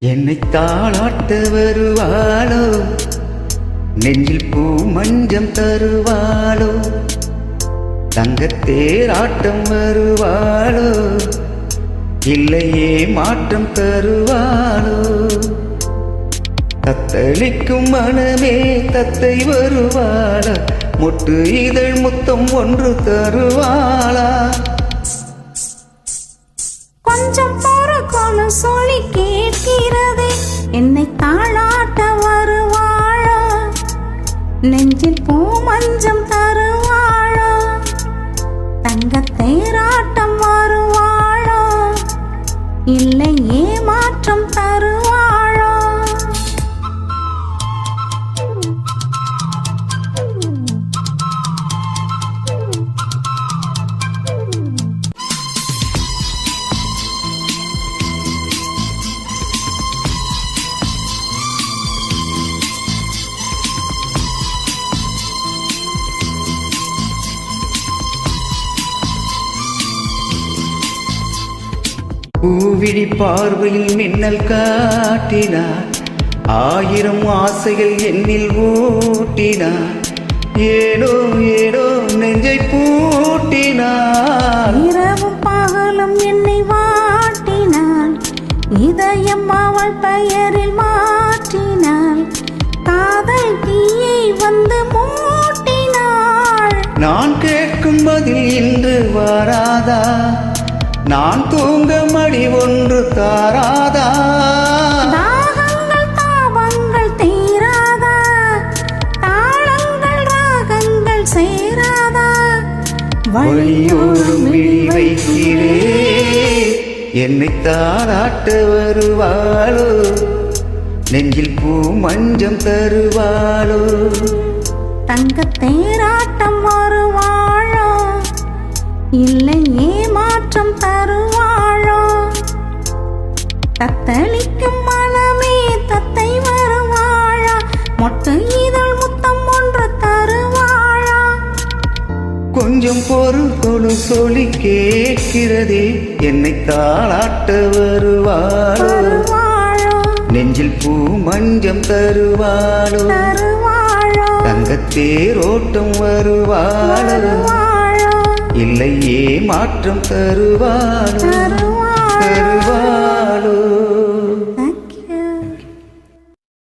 என்னை தாளாட்ட வருவாளோ, நெஞ்சில் பூ மஞ்சம் தருவாளோ, தங்கத்தேராட்டம் வருவாளோ, இல்லையே மாற்றம் தருவாளோ. தத்தளிக்கும் மனமே தத்தை வருவாளா, மொட்டு இதழ் முத்தம் ஒன்று தருவாளா. கொஞ்சம் பொறுக்கொன்னு சொல்லி கேட்கிறதே, என்னை தாளாட்ட வருவாளோ, நெஞ்சில் பூ மஞ்சம் தருவாளோ, தங்கத்தேராட்டம் வருவாளோ, இல்லை ஏமாற்றம் தருவாளோ. பூவிழி பார்வையில் மின்னல் காட்டினார், ஆயிரம் ஆசைகள் என்னில் ஊட்டினார், ஏனோ ஏனோ நெஞ்சை பூட்டினார். இரவும் பகலும் என்னை வாட்டினாள், இதயம் அவள் பெயரில் மாற்றினாள், காதல் தீயை வந்து மூட்டினாள். நான் கேட்கும் பதில் இன்று வராதா, நான் தூங்க மடி ஒன்று தாராதா. தாகங்கள் தாபங்கள் தீராதா, தாளங்கள் ராகங்கள் சேராதா. வழியோடும் விழி வைக்கிறே, என்னை தாராட்ட வருவாளோ, நெஞ்சில் பூ மஞ்சம் தருவாளோ, தங்கத்தேராட்டம் வருவாளோ, இல்லை ஏமாற்றம் தருவாளோ. தத்தளிக்கும் மனமே தத்தை வருவாளா, மொட்டு இதழ் முத்தம் ஒன்று தருவாளா. கொஞ்சம் பொறுக்கொடு சொல்லி கேட்கிறதே, என்னை தாளாட்ட வருவாளோ, நெஞ்சில் பூ மஞ்சம் தருவாளோ, தங்கத்தேரோட்டம் வருவாளோ, இல்லையே மாற்றம் தருவாளோ.